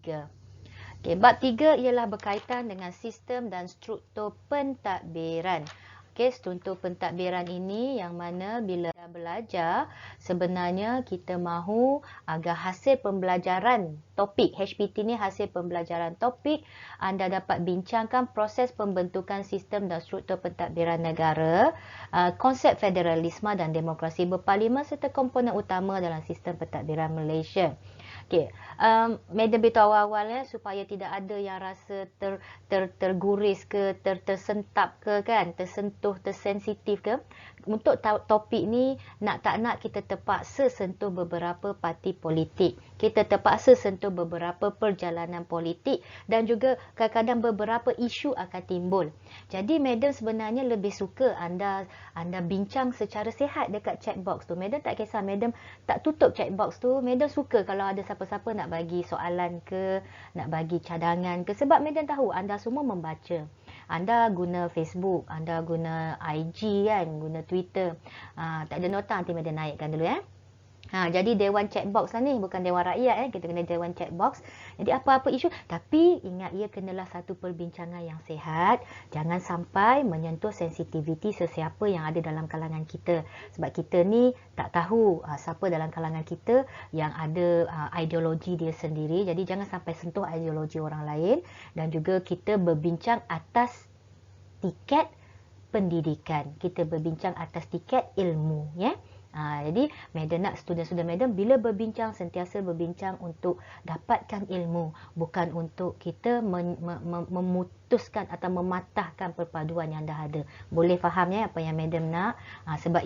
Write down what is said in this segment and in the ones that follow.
3. Okay, bab 3 ialah berkaitan dengan sistem dan struktur pentadbiran. Okay, struktur pentadbiran ini yang mana bila belajar, sebenarnya kita mahu agar hasil pembelajaran topik, HPT ni hasil pembelajaran topik, anda dapat bincangkan proses pembentukan sistem dan struktur pentadbiran negara, konsep federalisme dan demokrasi berparlimen serta komponen utama dalam sistem pentadbiran Malaysia. Okay. Madam beritahu awal supaya tidak ada yang rasa terguris ke, tersentap ke kan, tersentuh, tersensitif ke. Untuk topik ni nak tak nak kita terpaksa sentuh beberapa parti politik. Kita terpaksa sentuh beberapa perjalanan politik dan juga kadang-kadang beberapa isu akan timbul. Jadi madam sebenarnya lebih suka anda bincang secara sihat dekat chat box tu. Madam tak kisah, madam tak tutup chat box tu. Madam suka kalau ada siapa-siapa nak bagi soalan ke, nak bagi cadangan ke. Sebab madam tahu anda semua membaca. Anda guna Facebook, anda guna IG kan, guna Twitter. Tak ada nota, nanti madam naikkan dulu jadi dewan chat box lah ni, bukan dewan rakyat kita kena dewan chat box. Jadi apa-apa isu, tapi ingat ia kenalah satu perbincangan yang sihat. Jangan sampai menyentuh sensitiviti sesiapa yang ada dalam kalangan kita. Sebab kita ni tak tahu siapa dalam kalangan kita yang ada ideologi dia sendiri. Jadi jangan sampai sentuh ideologi orang lain. Dan juga kita berbincang atas tiket pendidikan. Kita berbincang atas tiket ilmu, jadi madam nak student-student madam bila berbincang sentiasa berbincang untuk dapatkan ilmu, bukan untuk kita memutuskan atau mematahkan perpaduan yang dah ada. Boleh faham apa yang madam nak? Sebab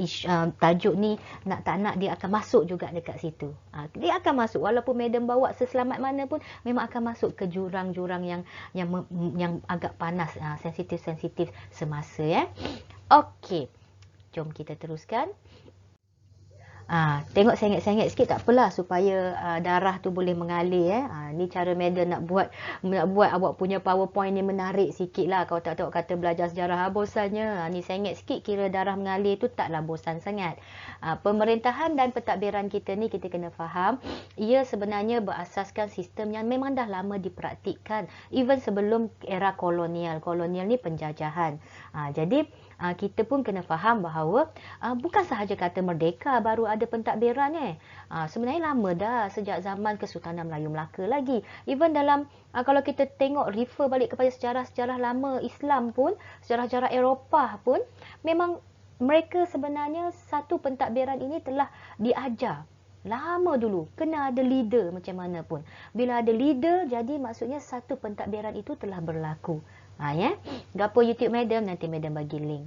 tajuk ni nak tak nak dia akan masuk juga dekat situ. Dia akan masuk walaupun madam bawa seselamat mana pun, memang akan masuk ke jurang-jurang yang agak panas, sensitif-sensitif semasa Okey. Jom kita teruskan. Tengok sengit-sengit sikit tak apalah supaya darah tu boleh mengalir ni cara madam nak buat awak punya PowerPoint ni menarik sikit lah. Kalau tak tengok kata belajar sejarah bosannya. Ni sengit sikit kira darah mengalir tu taklah bosan sangat. Pemerintahan dan pentadbiran kita ni kita kena faham, ia sebenarnya berasaskan sistem yang memang dah lama dipraktikkan even sebelum era kolonial. Kolonial ni penjajahan. Jadi kita pun kena faham bahawa bukan sahaja kata merdeka baru ada pentadbiran sebenarnya lama dah, sejak zaman Kesultanan Melayu Melaka lagi. Even dalam kalau kita tengok refer balik kepada sejarah-sejarah lama Islam pun, sejarah-sejarah Eropah pun, memang mereka sebenarnya satu pentadbiran ini telah diajar lama dulu. Kena ada leader macam mana pun. Bila ada leader, jadi maksudnya satu pentadbiran itu telah berlaku. Gapo YouTube madam, nanti madam bagi link.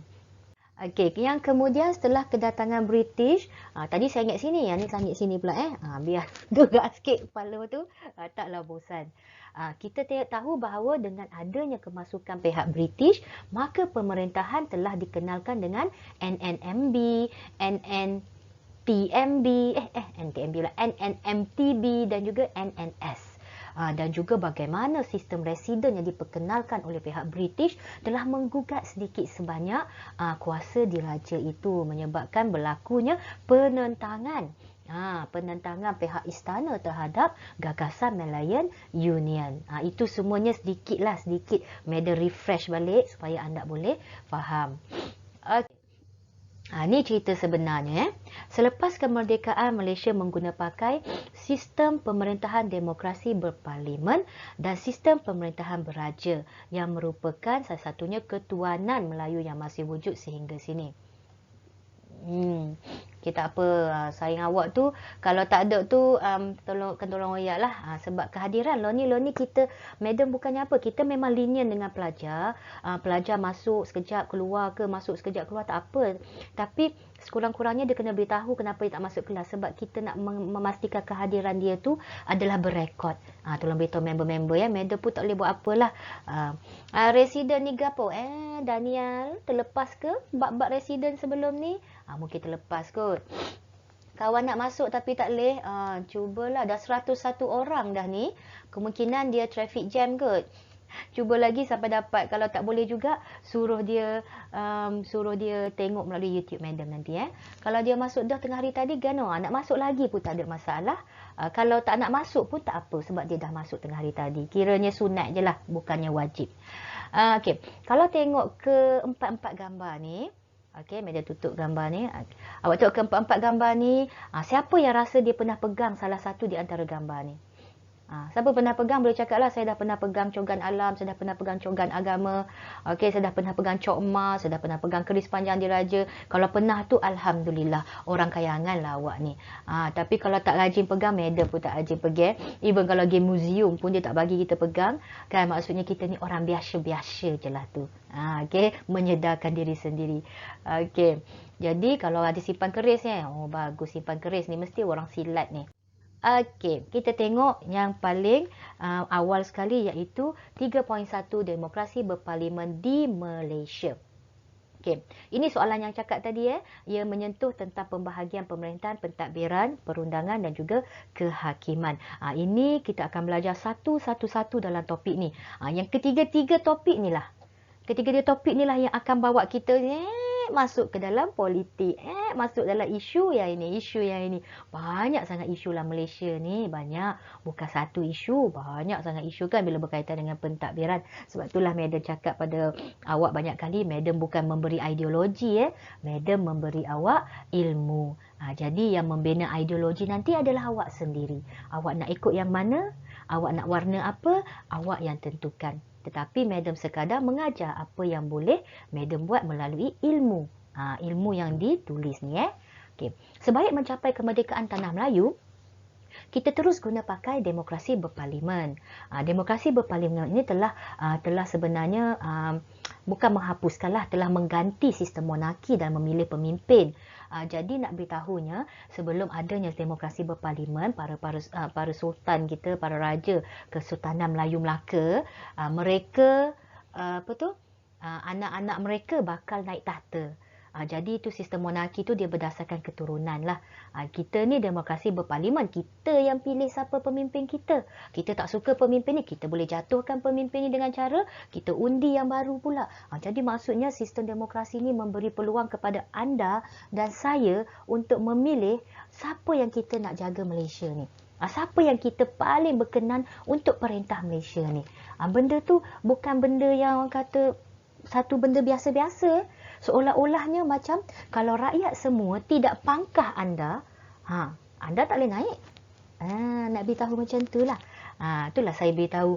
Okey, yang kemudian setelah kedatangan British, tadi saya ingat sini, yang ni saya ingat sini pula biar gerak sikit kepala tu, taklah bosan. Kita tahu bahawa dengan adanya kemasukan pihak British, maka pemerintahan telah dikenalkan dengan NNMB, NNMTB dan juga NNS. Dan juga bagaimana sistem residen yang diperkenalkan oleh pihak British telah menggugat sedikit sebanyak kuasa diraja itu, menyebabkan berlakunya penentangan pihak istana terhadap gagasan Malayan Union. Itu semuanya sedikit madam refresh balik supaya anda boleh faham. Ini cerita sebenarnya. Selepas kemerdekaan, Malaysia pakai sistem pemerintahan demokrasi berparlimen dan sistem pemerintahan beraja yang merupakan salah satunya ketuanan Melayu yang masih wujud sehingga sini. Kita apa, sayang awak tu kalau tak ada tu tolong royak lah. Sebab kehadiran Loni kita, madam bukannya apa, kita memang lenient dengan pelajar. Pelajar masuk sekejap keluar ke, masuk sekejap keluar tak apa. Tapi sekurang-kurangnya dia kena beritahu kenapa dia tak masuk kelas. Sebab kita nak memastikan kehadiran dia tu adalah berrekod. Tolong beritahu member-member madam pun tak boleh buat apalah. Residen ni gapo? Daniel, terlepas ke bab-bab residen sebelum ni? Mungkin terlepas kot. Kawan nak masuk tapi tak boleh. Cubalah, dah 101 orang dah ni. Kemungkinan dia traffic jam kot. Cuba lagi sampai dapat. Kalau tak boleh juga, suruh dia tengok melalui YouTube madam nanti. Kalau dia masuk dah tengah hari tadi, nak masuk lagi pun tak ada masalah. Kalau tak nak masuk pun tak apa sebab dia dah masuk tengah hari tadi. Kiranya sunat je lah, bukannya wajib. Okey, kalau tengok ke empat-empat gambar ni, okey, media tutup gambar ni. Awak tengok ke empat-empat gambar ni, siapa yang rasa dia pernah pegang salah satu di antara gambar ni? Siapa pernah pegang boleh cakap lah, saya dah pernah pegang cogan alam, saya dah pernah pegang cogan agama, okey, saya dah pernah pegang cok emas, saya dah pernah pegang keris panjang diraja. Kalau pernah tu alhamdulillah, orang kayangan lah awak ni. Tapi kalau tak rajin pegang, madam pun tak rajin pegang. Even kalau pergi museum pun dia tak bagi kita pegang, kan maksudnya kita ni orang biasa-biasa je lah tu. Okey, menyedarkan diri sendiri. Okey. Jadi kalau ada simpan keris oh bagus simpan keris ni, mesti orang silat ni. Okey, kita tengok yang paling awal sekali iaitu 3.1 demokrasi berparlimen di Malaysia. Okey, ini soalan yang cakap tadi ia menyentuh tentang pembahagian pemerintahan, pentadbiran, perundangan dan juga kehakiman. Ini kita akan belajar satu-satu dalam topik ni. Yang ketiga-tiga topik ni lah. Ketiga-tiga topik ni lah yang akan bawa kita masuk ke dalam politik, masuk dalam isu yang ini. Banyak sangat isu lah Malaysia ni, banyak. Bukan satu isu, banyak sangat isu kan bila berkaitan dengan pentadbiran. Sebab itulah madam cakap pada awak banyak kali, madam bukan memberi ideologi, madam memberi awak ilmu. Jadi yang membina ideologi nanti adalah awak sendiri. Awak nak ikut yang mana, awak nak warna apa, awak yang tentukan. Tetapi madam sekadar mengajar apa yang boleh madam buat melalui ilmu. Ilmu yang ditulis ni. Okay. Sebaik mencapai kemerdekaan Tanah Melayu, kita terus guna pakai demokrasi berparlimen. Demokrasi berparlimen ini telah sebenarnya bukan menghapuskanlah, telah mengganti sistem monarki dan memilih pemimpin. Jadi nak beritahunya, sebelum adanya demokrasi berparlimen, para sultan kita, para raja Kesultanan Melayu Melaka, mereka anak-anak mereka bakal naik tahta. Jadi itu sistem monarki tu dia berdasarkan keturunan lah. Kita ni demokrasi berparlimen, kita yang pilih siapa pemimpin kita. Kita tak suka pemimpin ni, kita boleh jatuhkan pemimpin ni dengan cara kita undi yang baru pula. Jadi maksudnya sistem demokrasi ni memberi peluang kepada anda dan saya untuk memilih siapa yang kita nak jaga Malaysia ni. Siapa yang kita paling berkenan untuk perintah Malaysia ni. Benda tu bukan benda yang orang kata satu benda biasa-biasa. Seolah-olahnya macam kalau rakyat semua tidak pangkah anda, anda tak boleh naik. Nak beritahu macam itulah. Itulah saya beritahu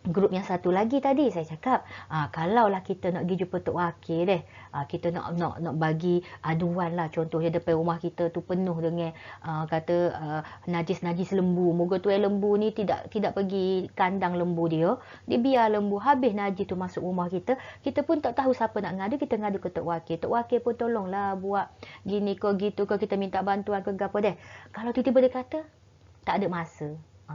grup yang satu lagi tadi saya cakap, kalaulah kita nak pergi jumpa Tok Wakil kita nak bagi aduan lah, contohnya depan rumah kita tu penuh dengan najis-najis lembu. Moga tuan lembu ni tidak pergi kandang lembu dia biar lembu habis najis tu masuk rumah kita. Kita pun tak tahu siapa nak ngadu, kita ngadu ke Tok Wakil. Tok Wakil pun tolonglah buat gini ke gitu ke, kita minta bantuan ke apa deh. Kalau tiba-tiba dia kata tak ada masa,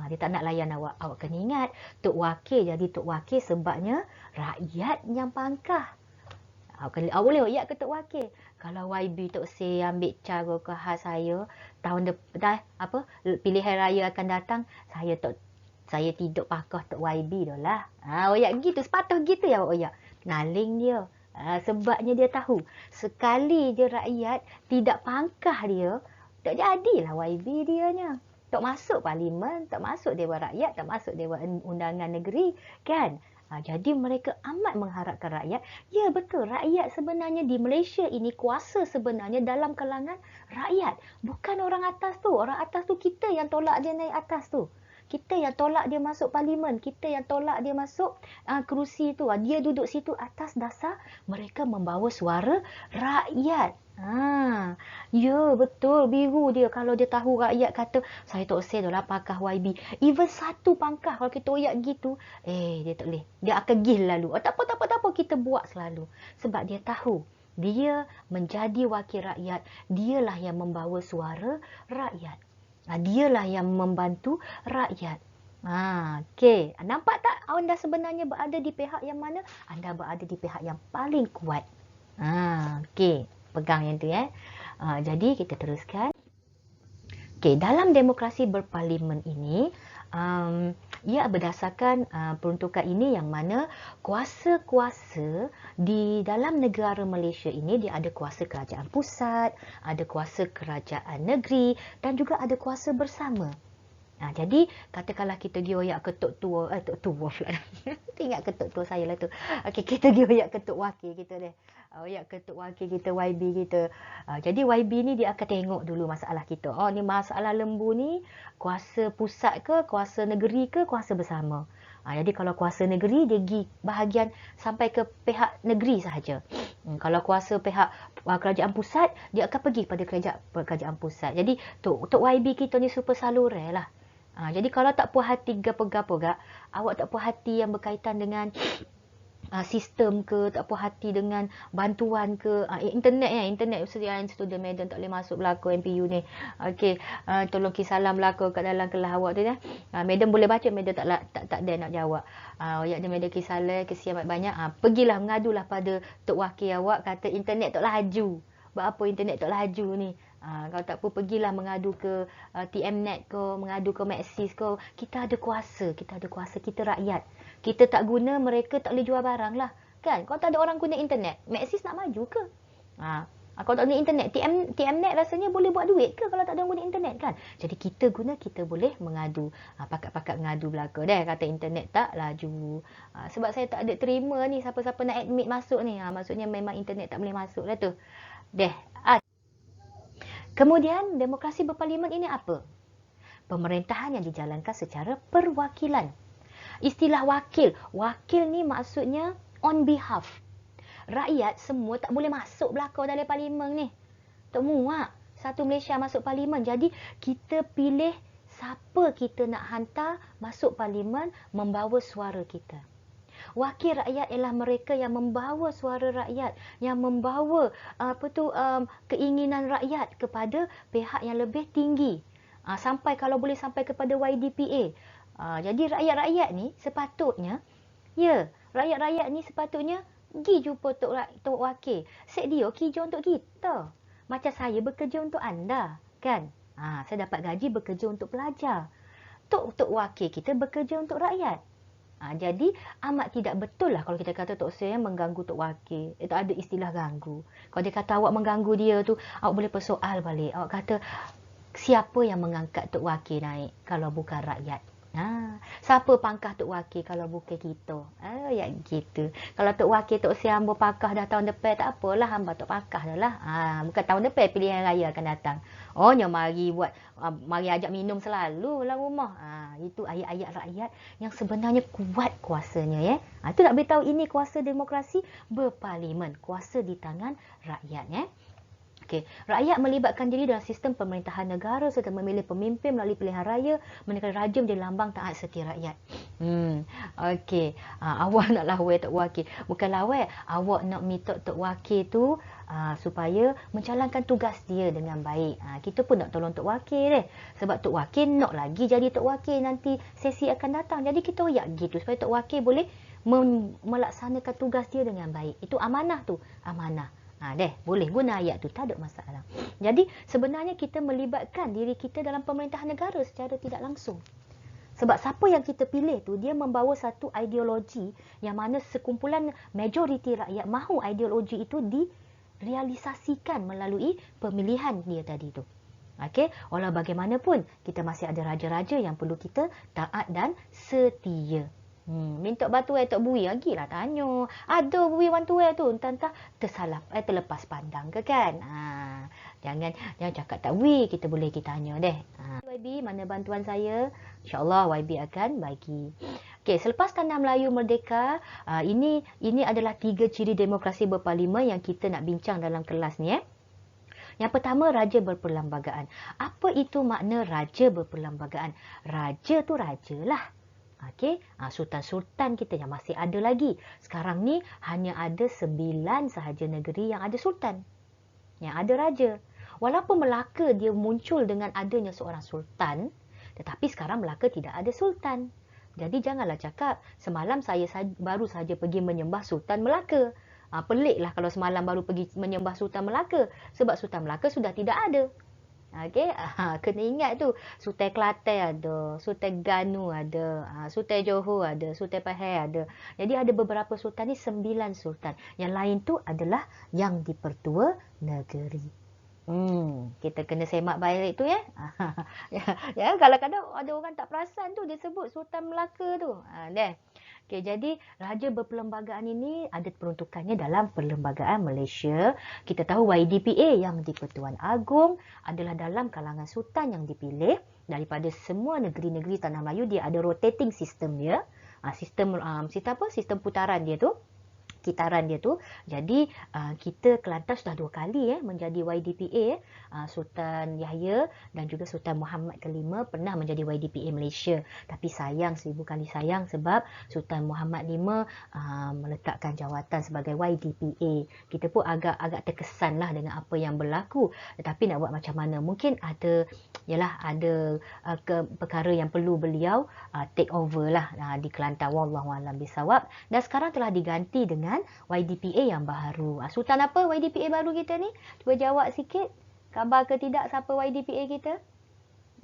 dia tak nak layan awak. Awak kena ingat, Tok Wakil jadi Tok Wakil sebabnya rakyat yang pangkah. Awak boleh royak ke Tok Wakil. Kalau YB Tok Seh ambil cara ke khas saya, tahun depan pilihan raya akan datang, saya tidak pakah Tok YB dah lah. Royak gitu, sepatah gitu ya awak royak. Naling dia. Sebabnya dia tahu, sekali je rakyat tidak pangkah dia, tak jadilah YB dia nya. Tak masuk parlimen, tak masuk Dewan Rakyat, tak masuk Dewan Undangan Negeri, kan? Jadi mereka amat mengharapkan rakyat. Ya betul, rakyat sebenarnya di Malaysia ini kuasa sebenarnya dalam kalangan rakyat. Bukan orang atas tu. Orang atas tu kita yang tolak dia naik atas tu. Kita yang tolak dia masuk parlimen. Kita yang tolak dia masuk kerusi tu. Dia duduk situ atas dasar mereka membawa suara rakyat. Ya betul, biru dia kalau dia tahu rakyat kata saya tak usah dah lah pakah YB. Even satu pangkah kalau kita royak gitu, dia tak boleh. Dia akan gil lalu. Tak apa, kita buat selalu. Sebab dia tahu dia menjadi wakil rakyat, dialah yang membawa suara rakyat. Dialah yang membantu rakyat. Okey. Nampak tak anda sebenarnya berada di pihak yang mana? Anda berada di pihak yang paling kuat. Okey. Pegang yang tu jadi kita teruskan. Okey, dalam demokrasi berparlimen ini, ia berdasarkan peruntukan ini yang mana kuasa-kuasa di dalam negara Malaysia ini dia ada kuasa kerajaan pusat, ada kuasa kerajaan negeri dan juga ada kuasa bersama. Jadi katakanlah kita pergi oyak ketuk tua, tok tua pula. Ingat ketuk tua saya lah tu. Okey, kita pergi oyak ketuk wakil kita deh. Oyak ketuk wakil kita, YB kita. Jadi YB ni dia akan tengok dulu masalah kita. Oh, ni masalah lembu ni kuasa pusat ke, kuasa negeri ke, kuasa bersama. Jadi kalau kuasa negeri dia pergi bahagian sampai ke pihak negeri sahaja. Kalau kuasa pihak kerajaan pusat, dia akan pergi pada kerajaan pusat. Jadi Tok YB kita ni super salurai lah. Jadi kalau tak puas hati gapo-gapo gak, awak tak puas hati yang berkaitan dengan sistem ke, tak puas hati dengan bantuan ke, internet ya, internet yang student Medan tak boleh masuk belakang MPU ni. Okey, tolong kisalam belakang kat dalam kelas awak tu ya. Medan boleh baca, Medan tak ada nak jawab. Oyak dia Medan kisalam, kesian banyak. Pergilah mengadulah pada tok wakil awak, kata internet tak laju. Apa internet tak laju ni? Kalau tak apa, pergilah mengadu ke TMNet ke, mengadu ke Maxis ke. Kita ada kuasa, kita rakyat. Kita tak guna, mereka tak boleh jual barang lah. Kan? Kalau tak ada orang guna internet, Maxis nak maju ke? Kalau tak guna internet, TMNet rasanya boleh buat duit ke kalau tak ada orang guna internet kan? Jadi kita guna, kita boleh mengadu. Pakat-pakat mengadu belaka deh, kata internet tak laju. Sebab saya tak ada terima ni siapa-siapa nak admit masuk ni. Maksudnya memang internet tak boleh masuk lah tu. Kemudian demokrasi berparlimen ini apa? Pemerintahan yang dijalankan secara perwakilan. Istilah wakil. Wakil ni maksudnya on behalf. Rakyat semua tak boleh masuk belakang dalam parlimen ni. Tak muak satu Malaysia masuk parlimen. Jadi kita pilih siapa kita nak hantar masuk parlimen membawa suara kita. Wakil rakyat ialah mereka yang membawa suara rakyat, yang membawa keinginan rakyat kepada pihak yang lebih tinggi. Sampai kalau boleh sampai kepada YDPA. Jadi rakyat-rakyat ni sepatutnya, rakyat-rakyat ni sepatutnya pergi jumpa tok wakil. Set dia kerja untuk kita. Macam saya bekerja untuk anda, kan? Saya dapat gaji bekerja untuk pelajar. Tok wakil kita bekerja untuk rakyat. Jadi amat tidak betul lah kalau kita kata Tok Sri mengganggu Tok Wakil. Tak ada istilah ganggu. Kalau dia kata awak mengganggu dia tu, awak boleh persoal balik. Awak kata siapa yang mengangkat Tok Wakil naik kalau bukan rakyat? Siapa pangkah Tok Wakil kalau bukan kita? Ya gitu. Kalau Tok Wakil Tok Sri hamba pakah dah tahun depan, tak apalah, hamba tak pakah dah lah. Bukan tahun depan, pilihan raya akan datang. Mari ajak minum selalu dalam rumah. Itu ayat-ayat rakyat yang sebenarnya kuat kuasanya ya. Itu nak beritahu ini kuasa demokrasi berparlimen, kuasa di tangan rakyat ya. Okey, rakyat melibatkan diri dalam sistem pemerintahan negara serta memilih pemimpin melalui pilihan raya, manakala raja menjadi lambang taat setia rakyat. Okey, awak nak lawai Tok Wakil. Bukan lawai, awak nak minta Tok Wakil tu supaya menjalankan tugas dia dengan baik. Kita pun nak tolong Tok Wakil deh. Sebab Tok Wakil nak lagi jadi Tok Wakil nanti sesi akan datang. Jadi kita royak gitu supaya Tok Wakil boleh melaksanakan tugas dia dengan baik. Itu amanah tu, amanah. Boleh guna ayat tu, tak ada masalah. Jadi sebenarnya kita melibatkan diri kita dalam pemerintahan negara secara tidak langsung. Sebab siapa yang kita pilih tu, dia membawa satu ideologi yang mana sekumpulan majoriti rakyat mahu ideologi itu direalisasikan melalui pemilihan dia tadi tu. Okey, walau bagaimanapun kita masih ada raja-raja yang perlu kita taat dan setia. Minta batu tok bui lagi lah tanya. Ada bui wan tuai tu entah terlepas pandang ke kan. Jangan cakap tak bui, kita boleh kita tanya deh. YB, mana bantuan saya? InsyaAllah YB akan bagi. Okey, selepas Tanah Melayu merdeka, ini adalah 3 ciri demokrasi berparlimen yang kita nak bincang dalam kelas ni Yang pertama, raja berperlembagaan. Apa itu makna raja berperlembagaan? Raja tu raja lah. Okey, sultan-sultan kita yang masih ada lagi. Sekarang ni hanya ada 9 sahaja negeri yang ada sultan. Yang ada raja. Walaupun Melaka dia muncul dengan adanya seorang sultan, tetapi sekarang Melaka tidak ada sultan. Jadi janganlah cakap semalam saya baru saja pergi menyembah Sultan Melaka. Peliklah kalau semalam baru pergi menyembah Sultan Melaka. Sebab Sultan Melaka sudah tidak ada. Okey, kena ingat tu. Sultan Kelantan ada, Sultan Ganu ada, Sultan Johor ada, Sultan Pahang ada. Jadi ada beberapa sultan ni 9 sultan. Yang lain tu adalah yang dipertua negeri. Kita kena semak balik tu ya. Ya, kadang-kadang ada orang tak perasan tu dia sebut Sultan Melaka tu. Deh. Okey, jadi Raja Berperlembagaan ini ada peruntukannya dalam Perlembagaan Malaysia. Kita tahu YDPA yang di-Pertuan Agong adalah dalam kalangan sultan yang dipilih daripada semua negeri-negeri Tanah Melayu. Dia ada rotating system dia. Sistem sistem putaran dia tu. Kitaran dia tu. Jadi kita Kelantan sudah 2 kali menjadi YDPA. Sultan Yahya dan juga Sultan Muhammad kelima pernah menjadi YDPA Malaysia. Tapi sayang, 1000 kali sayang sebab Sultan Muhammad V meletakkan jawatan sebagai YDPA. Kita pun agak terkesan lah dengan apa yang berlaku. Tetapi nak buat macam mana? Mungkin ada perkara yang perlu beliau take over lah di Kelantan. Wallahualam bisawab. Dan sekarang telah diganti dengan YDPA yang baru. Sultan apa YDPA baru kita ni? Cuba jawab sikit. Khabar ke tidak siapa YDPA kita?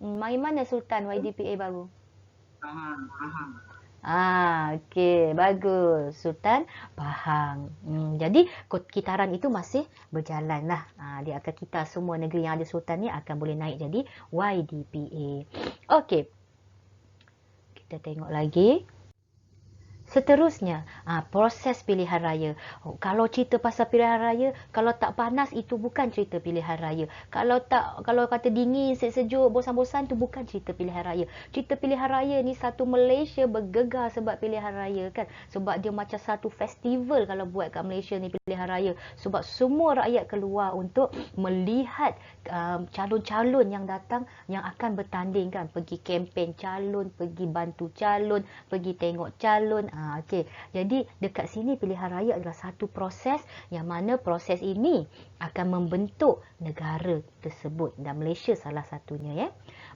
Mari mana Sultan YDPA baru? Okey, bagus. Sultan Pahang. Jadi kitaran itu masih berjalan lah. Dia akan kita semua negeri yang ada sultan ni akan boleh naik jadi YDPA. Okey. Kita tengok lagi. Seterusnya, proses pilihan raya. Kalau cerita pasal pilihan raya, kalau tak panas itu bukan cerita pilihan raya. Kalau kata dingin, sejuk, bosan-bosan tu bukan cerita pilihan raya. Cerita pilihan raya ni satu Malaysia bergegar sebab pilihan raya kan. Sebab dia macam satu festival kalau buat kat Malaysia ni pilihan raya. Sebab semua rakyat keluar untuk melihat calon-calon yang datang yang akan bertanding kan. Pergi kempen calon, pergi bantu calon, pergi tengok calon. Okey. Jadi dekat sini pilihan raya adalah satu proses yang mana proses ini akan membentuk negara tersebut dan Malaysia salah satunya ya.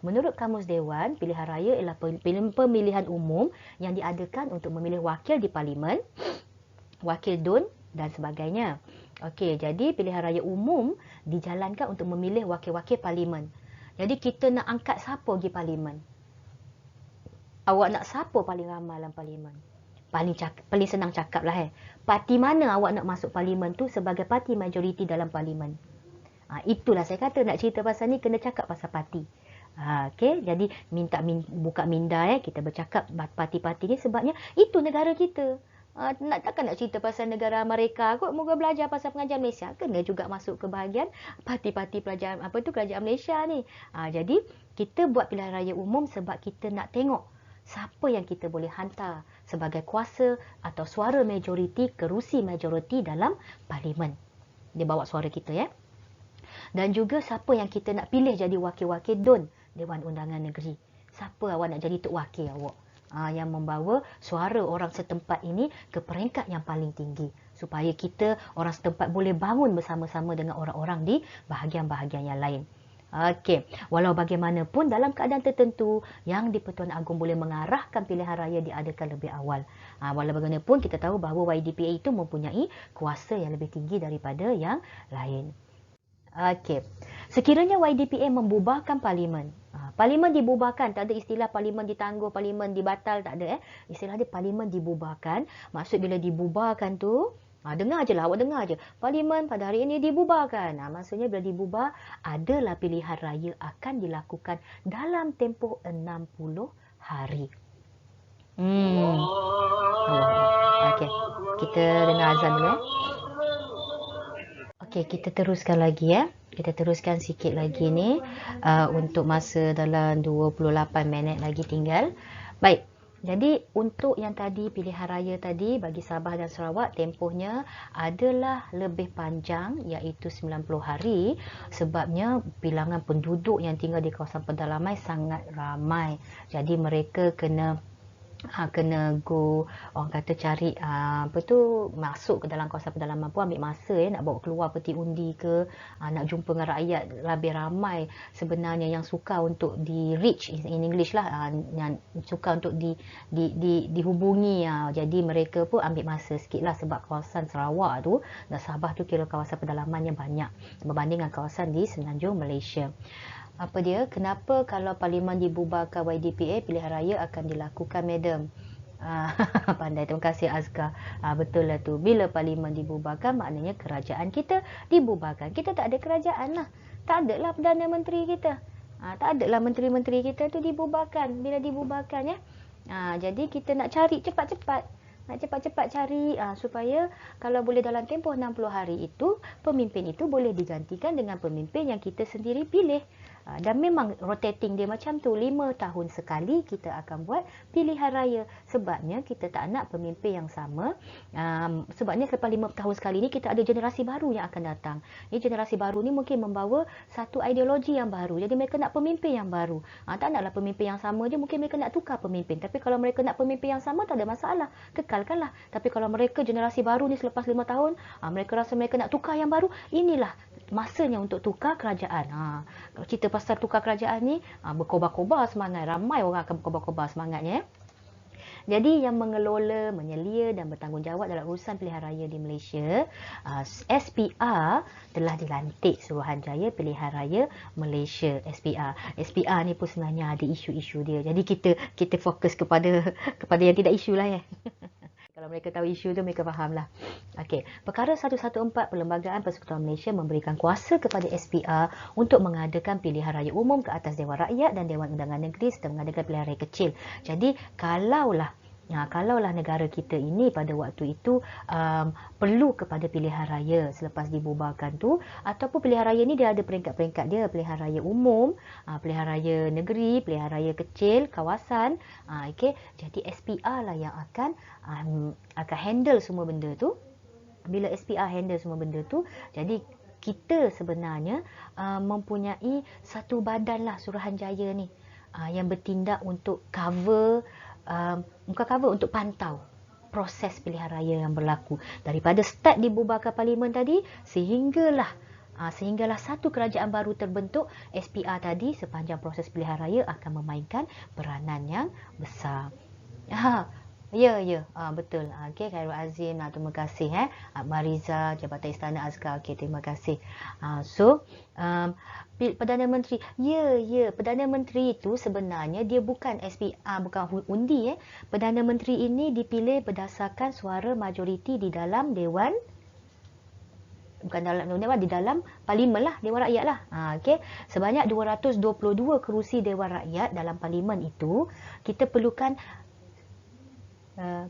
Menurut Kamus Dewan, pilihan raya ialah pemilihan umum yang diadakan untuk memilih wakil di parlimen, wakil DUN dan sebagainya. Okey, jadi pilihan raya umum dijalankan untuk memilih wakil-wakil parlimen. Jadi kita nak angkat siapa pergi parlimen? Awak nak siapa paling ramai dalam parlimen? Paling senang cakap lah parti mana awak nak masuk parlimen tu sebagai parti majoriti dalam parlimen. Itulah saya kata nak cerita pasal ni kena cakap pasal parti. Okey, jadi buka minda kita bercakap parti-parti ni sebabnya itu negara kita. Takkan nak cerita pasal negara mereka kot, moga belajar pasal pengajian Malaysia kena juga masuk ke bahagian parti-parti kerajaan Malaysia ni. Jadi kita buat pilihan raya umum sebab kita nak tengok siapa yang kita boleh hantar sebagai kuasa atau suara majoriti, kerusi majoriti dalam parlimen. Dia bawa suara kita ya. Dan juga siapa yang kita nak pilih jadi wakil-wakil DUN, Dewan Undangan Negeri. Siapa awak nak jadi tok wakil awak? Yang membawa suara orang setempat ini ke peringkat yang paling tinggi. Supaya kita orang setempat boleh bangun bersama-sama dengan orang-orang di bahagian-bahagian yang lain. Okey, walau bagaimanapun dalam keadaan tertentu yang di-Pertuan Agong boleh mengarahkan pilihan raya diadakan lebih awal. Walau bagaimanapun kita tahu bahawa YDPA itu mempunyai kuasa yang lebih tinggi daripada yang lain. Okey, sekiranya YDPA membubarkan parlimen. Parlimen dibubarkan, tak ada istilah parlimen ditangguh, parlimen dibatal, tak ada Istilah dia parlimen dibubarkan. Maksud bila dibubarkan tu, dengar je lah, awak dengar je. Parlimen pada hari ini dibubarkan. Maksudnya bila dibubar, adalah pilihan raya akan dilakukan dalam tempoh 60 hari. Okey, kita dengar azan dulu Okey, kita teruskan lagi Kita teruskan sikit lagi ni untuk masa dalam 28 minit lagi tinggal. Baik. Jadi untuk yang tadi pilihan raya tadi bagi Sabah dan Sarawak tempohnya adalah lebih panjang iaitu 90 hari sebabnya bilangan penduduk yang tinggal di kawasan pedalaman sangat ramai. Jadi mereka kena go orang kata cari masuk ke dalam kawasan pedalaman pun ambil masa nak bawa keluar peti undi ke nak jumpa dengan rakyat lebih ramai sebenarnya yang suka untuk di reach in English lah yang suka untuk dihubungi jadi mereka pun ambil masa sikit lah sebab kawasan Sarawak tu dan Sabah tu kira kawasan pedalamannya banyak berbanding dengan kawasan di Semenanjung Malaysia. Kenapa kalau parlimen dibubarkan YDPA, pilihan raya akan dilakukan, madam? Pandai, terima kasih Azkar. Betul lah tu. Bila parlimen dibubarkan, maknanya kerajaan kita dibubarkan. Kita tak ada kerajaan lah. Tak ada lah Perdana Menteri kita. Tak ada lah menteri-menteri kita tu dibubarkan. Bila dibubarkan ya. Jadi kita nak cari cepat-cepat. Nak cepat-cepat cari supaya kalau boleh dalam tempoh 60 hari itu, pemimpin itu boleh digantikan dengan pemimpin yang kita sendiri pilih. Dan memang rotating dia macam tu. 5 tahun sekali kita akan buat pilihan raya. Sebabnya kita tak nak pemimpin yang sama. Sebabnya selepas 5 tahun sekali ni kita ada generasi baru yang akan datang. Ini generasi baru ni mungkin membawa satu ideologi yang baru. Jadi mereka nak pemimpin yang baru. Tak naklah pemimpin yang sama je. Mungkin mereka nak tukar pemimpin. Tapi kalau mereka nak pemimpin yang sama tak ada masalah. Kekalkanlah. Tapi kalau mereka generasi baru ni selepas 5 tahun, mereka rasa mereka nak tukar yang baru, inilah masanya untuk tukar kerajaan. Kalau kita pasal tukar kerajaan ni, berkobar-kobar semangat. Ramai orang akan berkobar-kobar semangatnya. Jadi yang mengelola, menyelia dan bertanggungjawab dalam urusan pilihan raya di Malaysia, SPR telah dilantik Suruhanjaya Pilihan Raya Malaysia, SPR. SPR ni pun sebenarnya ada isu-isu dia. Jadi kita fokus kepada yang tidak isu lah ya. Kalau mereka tahu isu tu, mereka fahamlah. Okey, Perkara 114 Perlembagaan Persekutuan Malaysia memberikan kuasa kepada SPR untuk mengadakan pilihan raya umum ke atas Dewan Rakyat dan Dewan Undangan Negeri serta mengadakan pilihan raya kecil. Jadi, kalaulah negara kita ini pada waktu itu perlu kepada pilihan raya selepas dibubarkan tu, ataupun pilihan raya ni dia ada peringkat-peringkat dia, pilihan raya umum, pilihan raya negeri, pilihan raya kecil, kawasan. Okey, jadi SPR lah yang akan handle semua benda tu. Bila SPR handle semua benda tu, jadi kita sebenarnya mempunyai satu badan lah Suruhanjaya ni yang bertindak untuk untuk pantau proses pilihan raya yang berlaku daripada start dibubarkan parlimen tadi sehinggalah satu kerajaan baru terbentuk. SPR tadi sepanjang proses pilihan raya akan memainkan peranan yang besar. Ya, betul. Okey, Khairul Azim, terima kasih. Mariza, Jabatan Istana Azkar, okey, terima kasih. Perdana Menteri. Ya, Perdana Menteri itu sebenarnya dia bukan SPR, bukan undi. Perdana Menteri ini dipilih berdasarkan suara majoriti di dalam Dewan, bukan dalam Dewan, di dalam Parlimen lah, Dewan Rakyat lah. Okey, sebanyak 222 kerusi Dewan Rakyat dalam Parlimen itu, kita perlukan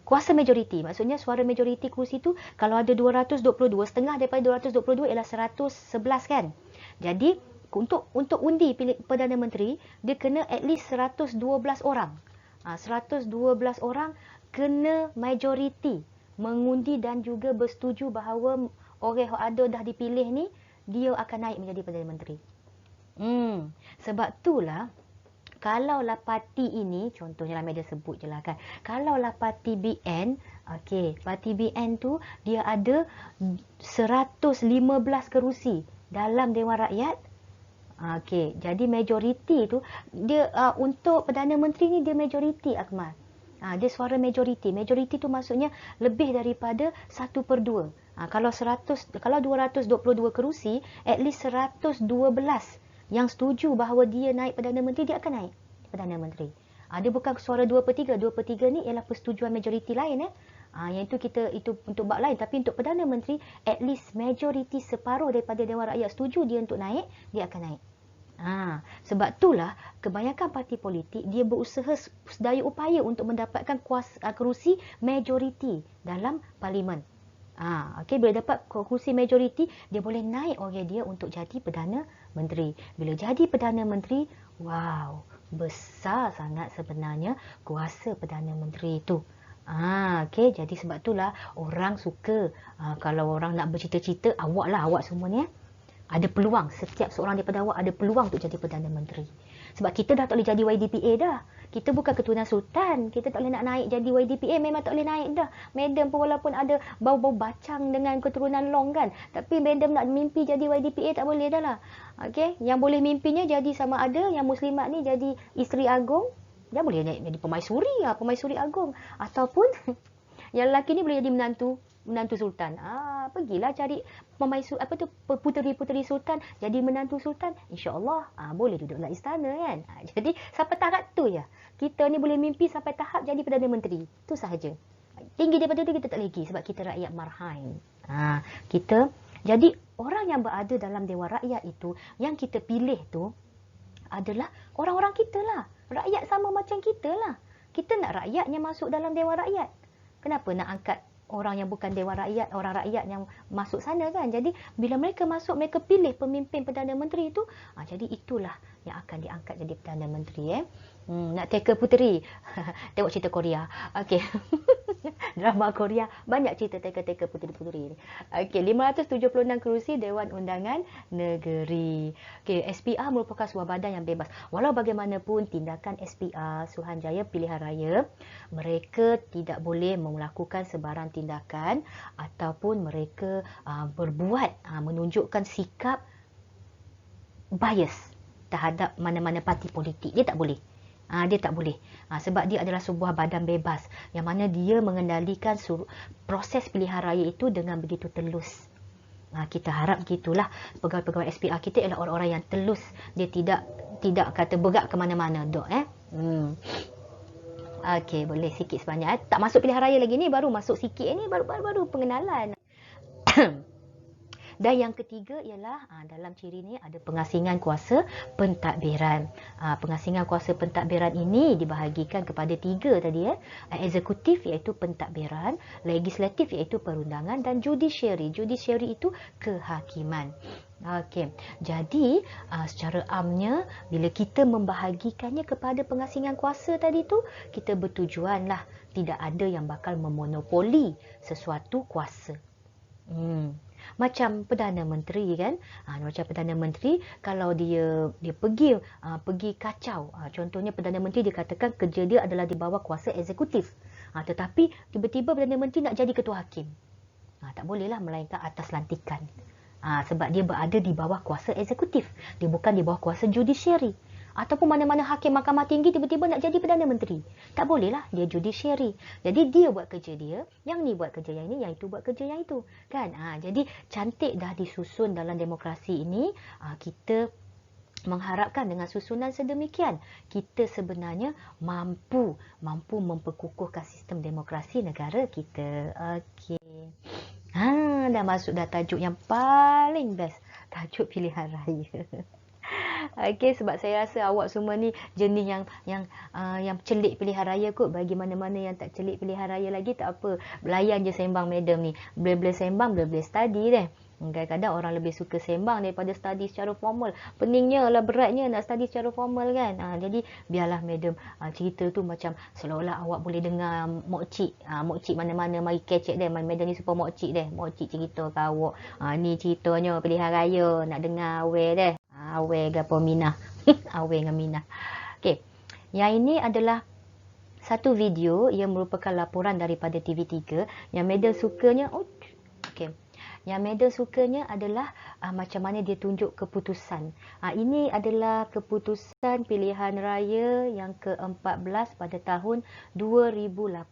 kuasa majoriti. Maksudnya suara majoriti kursi tu kalau ada 222, setengah daripada 222 ialah 111 kan. Jadi untuk undi pilih Perdana Menteri, dia kena at least 112 orang. 112 orang kena majoriti mengundi dan juga bersetuju bahawa orang yang ada dah dipilih ni dia akan naik menjadi Perdana Menteri. Sebab itulah kalaulah parti ini, contohnya lah media sebut je lah kan, kalaulah parti BN, okey, parti BN tu dia ada 115 kerusi dalam Dewan Rakyat. Okey, jadi majoriti tu dia untuk Perdana Menteri ni dia majoriti, Akmal. Dia suara majoriti. Majoriti tu maksudnya lebih daripada 1/2. Kalau 222 kerusi, at least 112 yang setuju bahawa dia naik Perdana Menteri, dia akan naik Perdana Menteri. Dia bukan suara 2/3. 2/3 ni ialah persetujuan majoriti lain. Yang itu untuk bab lain. Tapi untuk Perdana Menteri, at least majoriti separuh daripada Dewan Rakyat setuju dia untuk naik, dia akan naik. Sebab itulah kebanyakan parti politik dia berusaha sedaya upaya untuk mendapatkan kerusi majoriti dalam Parlimen. Okey, bila dapat kursi majoriti, dia boleh naik orang dia untuk jadi Perdana Menteri. Bila jadi Perdana Menteri, wow, besar sangat sebenarnya kuasa Perdana Menteri itu. Okey, jadi sebab itulah orang suka kalau orang nak bercita-cita, awak semua ni ada peluang, setiap seorang daripada awak ada peluang untuk jadi Perdana Menteri. Sebab kita dah tak boleh jadi YDPA dah. Kita bukan keturunan sultan. Kita tak boleh nak naik jadi YDPA. Memang tak boleh naik dah. Madam pun walaupun ada bau-bau bacang dengan keturunan long kan. Tapi madam nak mimpi jadi YDPA tak boleh dah lah. Okay? Yang boleh mimpinya jadi sama ada yang muslimat ni jadi isteri agung. Dia boleh jadi pemaisuri agung. Ataupun yang lelaki ni boleh jadi menantu sultan. Pergilah cari puteri-puteri sultan jadi menantu sultan, insya-Allah boleh duduk dalam istana kan. Jadi sampai tahap tu ya. Kita ni boleh mimpi sampai tahap jadi Perdana Menteri. Tu sahaja. Tinggi daripada tu kita tak lagi sebab kita rakyat marhain. Kita jadi orang yang berada dalam Dewan Rakyat itu, yang kita pilih tu adalah orang-orang kita lah. Rakyat sama macam kita lah. Kita nak rakyatnya masuk dalam Dewan Rakyat. Kenapa nak angkat orang yang bukan Dewan Rakyat, orang rakyat yang masuk sana kan? Jadi bila mereka masuk, mereka pilih pemimpin Perdana Menteri itu, jadi itulah yang akan diangkat jadi Perdana Menteri. Nak teka puteri. Tengok cerita Korea. Okey. Drama Korea banyak cerita teka-teka puteri-puteri ni. Okey, 576 kerusi Dewan Undangan Negeri. Okey, SPR merupakan sebuah badan yang bebas. Walau bagaimanapun tindakan SPR Suruhanjaya Pilihan Raya, mereka tidak boleh melakukan sebarang tindakan ataupun mereka berbuat menunjukkan sikap bias terhadap mana-mana parti politik. Dia tak boleh. Dia tak boleh. Sebab dia adalah sebuah badan bebas yang mana dia mengendalikan proses pilihan raya itu dengan begitu telus. Kita harap begitulah pegawai-pegawai SPR kita ialah orang-orang yang telus. Dia tidak kata bergerak ke mana-mana. Okey, boleh sikit sebanyak. Tak masuk pilihan raya lagi ni, baru masuk sikit ni, baru pengenalan. Dan yang ketiga ialah dalam ciri ni ada pengasingan kuasa pentadbiran. Pengasingan kuasa pentadbiran ini dibahagikan kepada 3 tadi. Eksekutif iaitu pentadbiran, legislatif iaitu perundangan dan judiciary. Judiciary itu kehakiman. Okey. Jadi secara amnya bila kita membahagikannya kepada pengasingan kuasa tadi tu, kita bertujuanlah tidak ada yang bakal memonopoli sesuatu kuasa. Macam Perdana Menteri kan, macam Perdana Menteri kalau dia pergi kacau, contohnya Perdana Menteri dia katakan kerja dia adalah di bawah kuasa eksekutif, tetapi tiba-tiba Perdana Menteri nak jadi ketua hakim, tak bolehlah melainkan atas lantikan, sebab dia berada di bawah kuasa eksekutif, dia bukan di bawah kuasa judiciary. Ataupun mana-mana hakim mahkamah tinggi tiba-tiba nak jadi Perdana Menteri. Tak bolehlah, dia judiciary. Jadi dia buat kerja dia, yang ni buat kerja yang ni, yang itu buat kerja yang itu. Kan? Jadi cantik dah disusun dalam demokrasi ini. Kita mengharapkan dengan susunan sedemikian, kita sebenarnya mampu memperkukuhkan sistem demokrasi negara kita. Okey. Dah masuk dah tajuk yang paling best. Tajuk pilihan raya. Okey, sebab saya rasa awak semua ni jenis yang celik pilihan raya kot. Bagi mana-mana yang tak celik pilihan raya lagi, tak apa. Layan je sembang madam ni. Boleh-boleh sembang, boleh-boleh study deh. Kadang-kadang orang lebih suka sembang daripada study secara formal. Peningnya lah, beratnya nak study secara formal kan. Jadi biarlah madam cerita tu macam seolah-olah awak boleh dengar mokcik. Mokcik mana-mana mari kecek deh. Madam ni super mokcik deh. Mokcik cerita ke awak. Ni ceritanya pilihan raya. Nak dengar awal deh. Awal gapo Minah. Awal dengan Minah. Okey. Yang ini adalah satu video yang merupakan laporan daripada TV3 yang madam sukanya. Okey. Yang madam sukanya adalah macam mana dia tunjuk keputusan. Ini adalah keputusan pilihan raya yang ke-14 pada tahun 2018.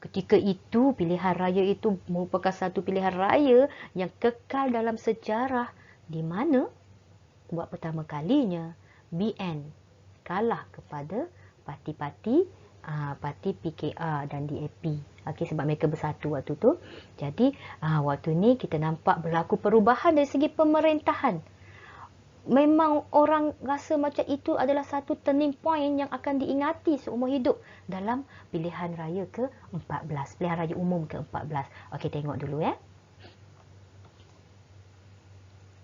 Ketika itu pilihan raya itu merupakan satu pilihan raya yang kekal dalam sejarah, di mana buat pertama kalinya BN kalah kepada parti-parti PKR dan DAP. Okey, sebab mereka bersatu waktu tu. Jadi waktu ni kita nampak berlaku perubahan dari segi pemerintahan. Memang orang rasa macam itu adalah satu turning point yang akan diingati seumur hidup dalam pilihan raya ke-14, pilihan raya umum ke-14. Okey, tengok dulu ya.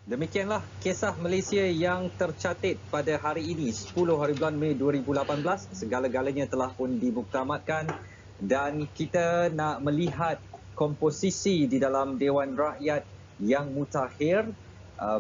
Demikianlah kisah Malaysia yang tercatat pada hari ini 10 hari bulan Mei 2018. Segala-galanya telah pun dimuktamadkan dan kita nak melihat komposisi di dalam Dewan Rakyat yang mutakhir,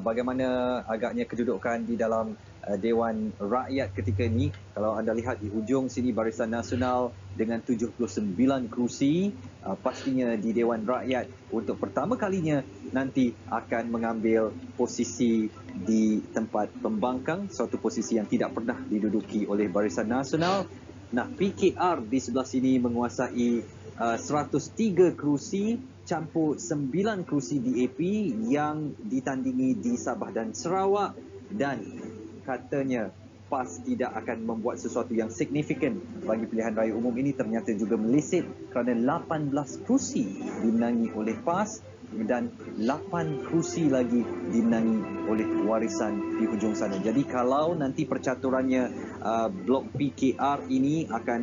bagaimana agaknya kedudukan di dalam Dewan Rakyat ketika ini. Kalau anda lihat di hujung sini Barisan Nasional dengan 79 kerusi, pastinya di Dewan Rakyat untuk pertama kalinya nanti akan mengambil posisi di tempat pembangkang, suatu posisi yang tidak pernah diduduki oleh Barisan Nasional. Nah, PKR di sebelah sini menguasai 103 kerusi campur 9 kerusi DAP yang ditandingi di Sabah dan Sarawak, dan katanya PAS tidak akan membuat sesuatu yang signifikan bagi pilihan raya umum ini. Ternyata juga meleset kerana 18 kerusi dimenangi oleh PAS dan 8 kerusi lagi dimenangi oleh Warisan di hujung sana. Jadi kalau nanti percaturannya blok PKR ini akan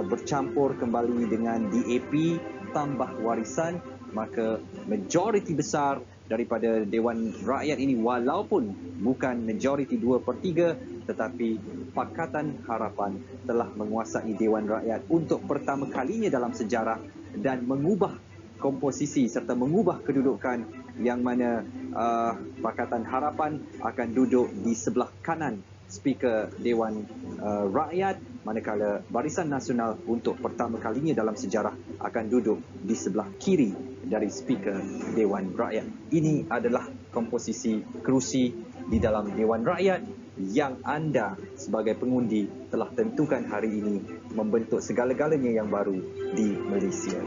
bercampur kembali dengan DAP tambah Warisan, maka majoriti besar daripada Dewan Rakyat ini, walaupun bukan majoriti 2/3, tetapi Pakatan Harapan telah menguasai Dewan Rakyat untuk pertama kalinya dalam sejarah dan mengubah komposisi serta mengubah kedudukan yang mana Pakatan Harapan akan duduk di sebelah kanan Speaker Dewan Rakyat, manakala Barisan Nasional untuk pertama kalinya dalam sejarah akan duduk di sebelah kiri dari Speaker Dewan Rakyat. Ini adalah komposisi kerusi di dalam Dewan Rakyat yang anda sebagai pengundi telah tentukan hari ini membentuk segala-galanya yang baru di Malaysia.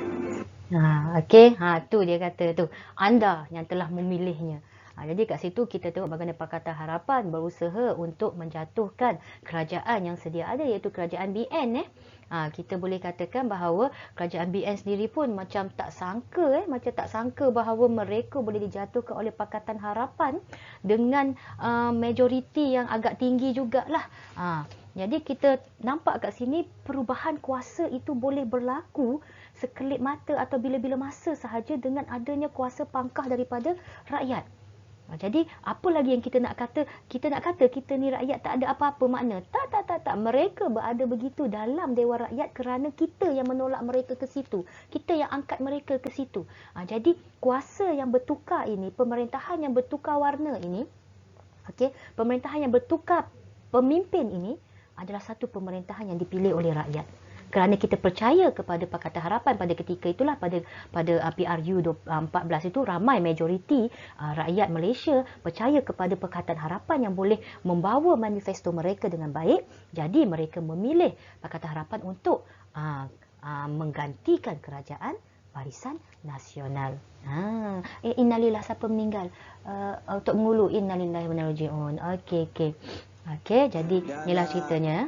Okey, tu dia kata tu. Anda yang telah memilihnya. Jadi kat situ kita tengok bagaimana Pakatan Harapan berusaha untuk menjatuhkan kerajaan yang sedia ada, iaitu kerajaan BN. Kita boleh katakan bahawa kerajaan BN sendiri pun macam tak sangka bahawa mereka boleh dijatuhkan oleh Pakatan Harapan dengan majoriti yang agak tinggi jugalah. Jadi kita nampak kat sini perubahan kuasa itu boleh berlaku sekelip mata atau bila-bila masa sahaja dengan adanya kuasa pangkah daripada rakyat. Jadi apa lagi yang kita nak kata? Kita nak kata kita ni rakyat tak ada apa-apa makna. Tak. Mereka berada begitu dalam Dewan Rakyat kerana kita yang menolak mereka ke situ. Kita yang angkat mereka ke situ. Jadi kuasa yang bertukar ini, pemerintahan yang bertukar warna ini, pemerintahan yang bertukar pemimpin ini adalah satu pemerintahan yang dipilih oleh rakyat. Kerana kita percaya kepada Pakatan Harapan pada ketika itulah, pada PRU 14 itu ramai majoriti rakyat Malaysia percaya kepada Pakatan Harapan yang boleh membawa manifesto mereka dengan baik. Jadi mereka memilih Pakatan Harapan untuk menggantikan kerajaan Barisan Nasional. Innalillah, siapa meninggal? Untuk mengulu innalillahi wa inna ilaihi raji'un. Okey, jadi inilah ceritanya.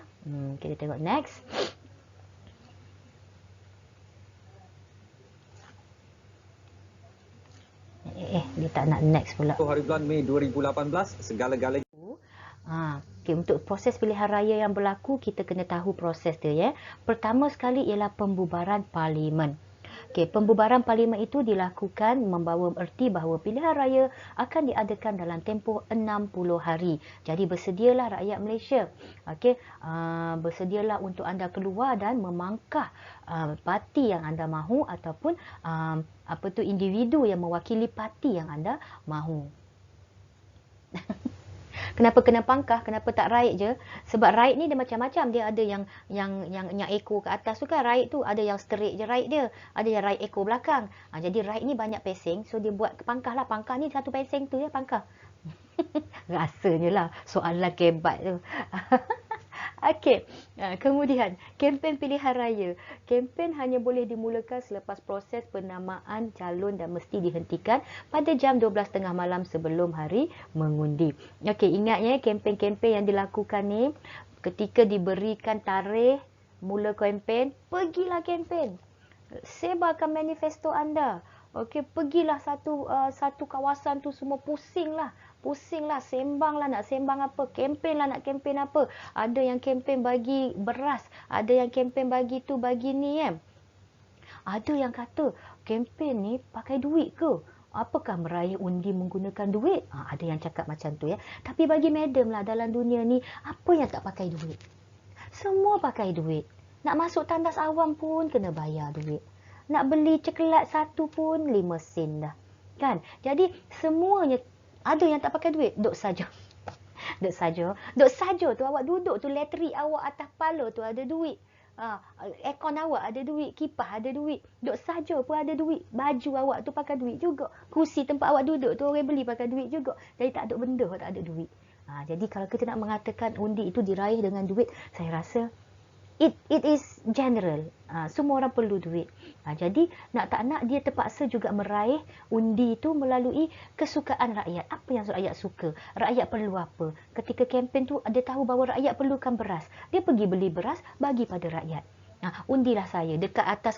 Kita tengok next. Dia tak nak next pula. Hari bulan Mei 2018, segala-galanya. Untuk proses pilihan raya yang berlaku, kita kena tahu proses dia. Pertama sekali ialah pembubaran parlimen. Pembubaran parlimen itu dilakukan membawa erti bahawa pilihan raya akan diadakan dalam tempoh 60 hari. Jadi bersedialah rakyat Malaysia. Bersedialah untuk anda keluar dan memangkah parti yang anda mahu ataupun individu yang mewakili parti yang anda mahu. Kenapa kena pangkah? Kenapa tak raid je? Sebab raid ni dia macam-macam. Dia ada yang ekor ke atas tu kan. Raid tu ada yang straight je raid dia. Ada yang raid ekor belakang. Jadi raid ni banyak pesing. So dia buat pangkah lah. Pangkah ni satu pesing tu ya pangkah. Rasanya lah soalan kebat tu. Kemudian kempen pilihan raya. Kempen hanya boleh dimulakan selepas proses penamaan calon dan mesti dihentikan pada jam 12:30 malam sebelum hari mengundi. Ingatnya kempen-kempen yang dilakukan ni, ketika diberikan tarikh mula kempen, pergilah kempen. Sebarkan manifesto anda. Pergilah satu kawasan tu semua pusinglah, sembanglah nak sembang apa, kempenlah nak kempen apa. Ada yang kempen bagi beras, ada yang kempen bagi tu, bagi ni kan. Ada yang kata, kempen ni pakai duit ke? Apakah meraih undi menggunakan duit? Ada yang cakap macam tu ya. Tapi bagi madam lah, dalam dunia ni, apa yang tak pakai duit? Semua pakai duit. Nak masuk tandas awam pun kena bayar duit. Nak beli coklat satu pun 5 sen dah. Kan? Jadi semuanya ada yang tak pakai duit. Duk saja tu awak duduk tu, letrik awak atas kepala tu ada duit. Aircon awak ada duit, kipas ada duit. Duk saja pun ada duit. Baju awak tu pakai duit juga. Kursi tempat awak duduk tu orang beli pakai duit juga. Jadi tak ada benda tak ada duit. Jadi kalau kita nak mengatakan undi itu diraih dengan duit, saya rasa it is general. Semua orang perlu duit. Jadi nak tak nak dia terpaksa juga meraih undi itu melalui kesukaan rakyat. Apa yang rakyat suka? Rakyat perlu apa? Ketika kempen tu dia tahu bahawa rakyat perlukan beras. Dia pergi beli beras bagi pada rakyat. Undilah saya dekat atas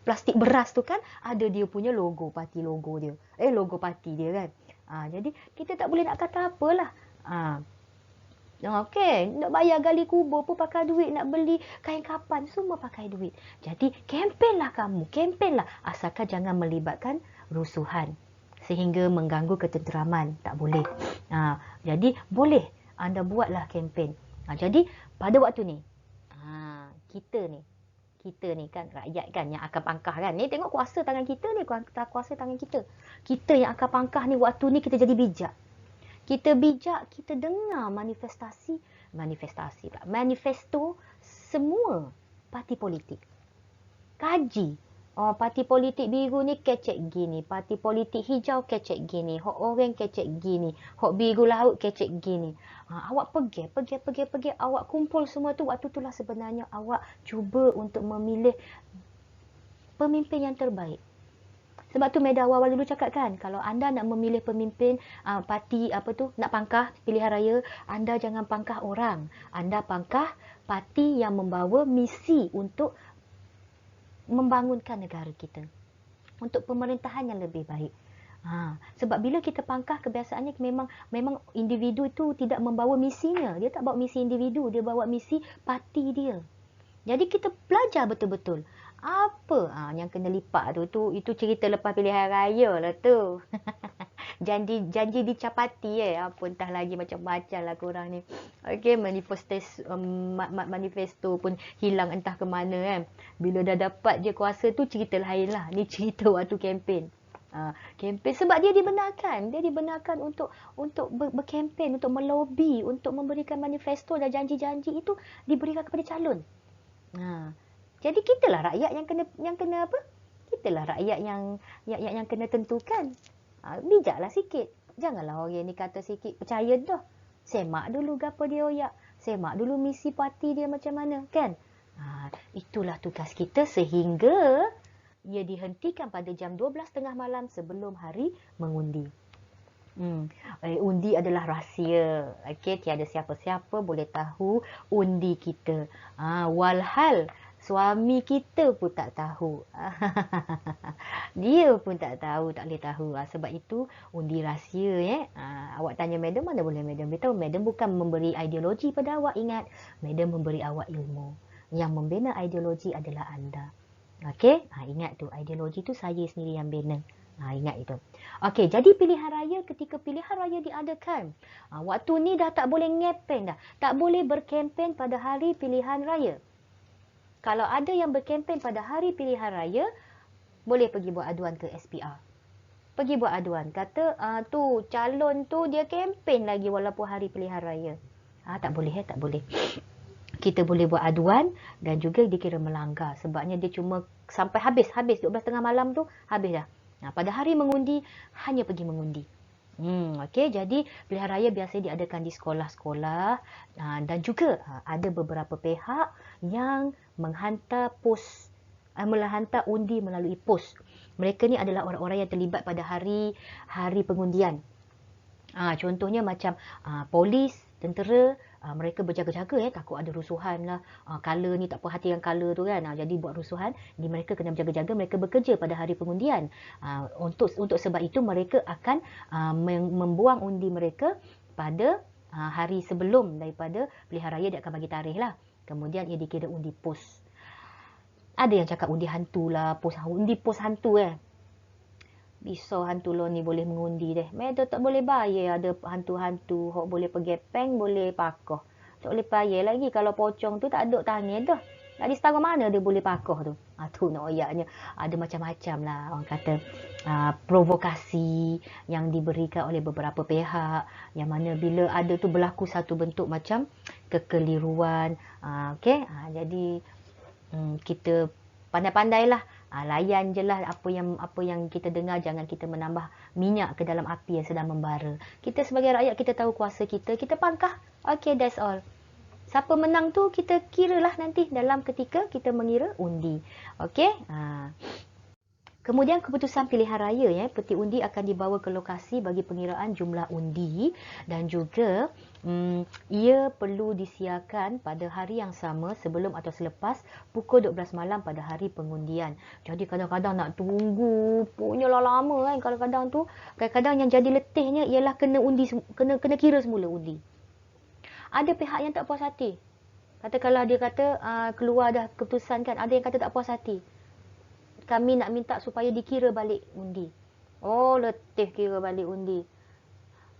plastik beras tu kan ada dia punya logo parti logo dia. Logo parti dia kan. Jadi kita tak boleh nak kata apalah. Okey, nak bayar gali kubur pun pakai duit, nak beli kain kapan semua pakai duit. Jadi kempenlah kamu, kempenlah asalkan jangan melibatkan rusuhan sehingga mengganggu ketenteraman, tak boleh. Jadi boleh anda buatlah kempen. Jadi pada waktu ni kita ni kan rakyat kan yang akan pangkah kan. Ni tengok kuasa tangan kita ni, kuasa tangan kita. Kita yang akan pangkah ni waktu ni kita jadi bijak. Kita bijak, kita dengar manifesto semua parti politik. Kaji. Parti politik biru ni kecek gini, parti politik hijau kecek gini, hok oranye kecek gini, hok biru laut kecek gini. Awak pergi, awak kumpul semua tu, waktu itulah sebenarnya awak cuba untuk memilih pemimpin yang terbaik. Sebab tu Meda awal-awal dulu cakap kan, kalau anda nak memilih pemimpin parti nak pangkah pilihan raya, anda jangan pangkah orang. Anda pangkah parti yang membawa misi untuk membangunkan negara kita. Untuk pemerintahan yang lebih baik. Sebab bila kita pangkah kebiasaannya memang individu itu tidak membawa misinya. Dia tak bawa misi individu, dia bawa misi parti dia. Jadi kita belajar betul-betul. Apa yang kena lipat tu itu cerita lepas pilihan raya lah tu. janji dicapati apa entah lagi macam-macam lah korang ni. Okey, manifesto pun hilang entah ke mana kan. Bila dah dapat je kuasa tu cerita lain lah. Ni cerita waktu kempen. Kempen sebab dia dibenarkan untuk berkempen, untuk melobi, untuk memberikan manifesto dan janji-janji itu diberikan kepada calon. Jadi kitalah rakyat yang kena apa? Kitalah rakyat yang kena tentukan. Bijaklah sikit. Janganlah orang ni kata sikit percaya dah. Semak dulu gapo dia oyak. Semak dulu misi parti dia macam mana kan? Itulah tugas kita sehingga ia dihentikan pada jam 12.30 malam sebelum hari mengundi. Undi adalah rahsia. Okey, tiada siapa-siapa boleh tahu undi kita. Walhal suami kita pun tak tahu. Dia pun tak tahu, tak boleh tahu. Sebab itu undi rahsia. Awak tanya madam, mana boleh madam beritahu. Madam bukan memberi ideologi pada awak, ingat. Madam memberi awak ilmu. Yang membina ideologi adalah anda. Okey, ingat tu, ideologi tu saya sendiri yang bina. Ingat itu. Okey, jadi pilihan raya, ketika pilihan raya diadakan, waktu ni dah tak boleh ngepeng dah. Tak boleh berkempen pada hari pilihan raya. Kalau ada yang berkempen pada hari pilihan raya, boleh pergi buat aduan ke SPR. Pergi buat aduan. Kata, tu calon tu dia kempen lagi walaupun hari pilihan raya. Tak boleh, tak boleh. Kita boleh buat aduan dan juga dikira melanggar. Sebabnya dia cuma sampai habis 12.30 malam tu, habis dah. Pada hari mengundi, hanya pergi mengundi. Okey, jadi pilihan raya biasanya diadakan di sekolah-sekolah dan juga ada beberapa pihak yang menghantar undi melalui pos. Mereka ni adalah orang-orang yang terlibat pada hari pengundian. Contohnya macam polis, tentera, mereka berjaga-jaga takut ada rusuhan lah. Color ni tak puas hati yang color tu kan. Jadi buat rusuhan, mereka kena berjaga-jaga, mereka bekerja pada hari pengundian. Untuk sebab itu mereka akan membuang undi mereka pada hari sebelum daripada pilihan raya. Dia akan bagi tarikh lah. Kemudian ia dikira undi pos. Ada yang cakap undi hantu lah, undi pos hantu Bisa hantu lo ni boleh mengundi deh. Medo tak boleh bayar, ada hantu-hantu. Hok boleh pergi peng, boleh pakoh. Tak boleh bayar lagi. Kalau pocong tu tak ada tangan dah. Dari setara mana dia boleh pakoh tu? Tu nak oyaknya. Ada macam-macam lah orang kata. Provokasi yang diberikan oleh beberapa pihak. Yang mana bila ada tu berlaku satu bentuk macam kekeliruan. Okey. Jadi kita pandai-pandailah. Layan je lah apa yang kita dengar. Jangan kita menambah minyak ke dalam api yang sedang membara. Kita sebagai rakyat, kita tahu kuasa kita. Kita pangkah. Okay, that's all. Siapa menang tu kita kira lah nanti dalam ketika kita mengira undi. Okay. Kemudian keputusan pilihan raya, ya, peti undi akan dibawa ke lokasi bagi pengiraan jumlah undi dan juga ia perlu disiarkan pada hari yang sama sebelum atau selepas pukul 12 malam pada hari pengundian. Jadi kadang-kadang nak tunggu punyalah lama kan. Kadang-kadang yang jadi letihnya ialah kena kira semula undi. Ada pihak yang tak puas hati. Katakanlah dia kata keluar dah keputusan kan, ada yang kata tak puas hati. Kami nak minta supaya dikira balik undi. Oh, letih kira balik undi.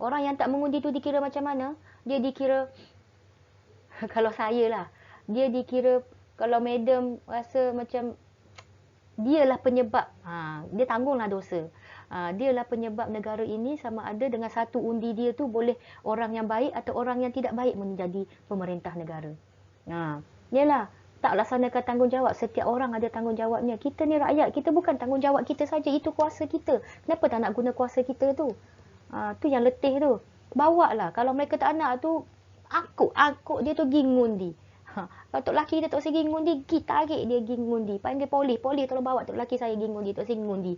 Orang yang tak mengundi tu dikira macam mana? Dia dikira, kalau saya lah, dia dikira, kalau madam rasa macam dialah penyebab, dia tanggunglah dosa. Dialah penyebab negara ini sama ada dengan satu undi dia tu boleh orang yang baik atau orang yang tidak baik menjadi pemerintah negara. Yalah. Tak laksanakan tanggungjawab. Setiap orang ada tanggungjawabnya. Kita ni rakyat, kita bukan tanggungjawab kita saja. Itu kuasa kita. Kenapa tak nak guna kuasa kita tu? Tu yang letih tu. Bawa lah. Kalau mereka tak nak tu, akuk dia tu pergi ngundi. Kalau tok laki dia tak usah pergi ngundi, pergi tarik dia pergi ngundi. Panggil polis. Polis tolong bawa tok laki saya pergi ngundi. Tak usah ngundi.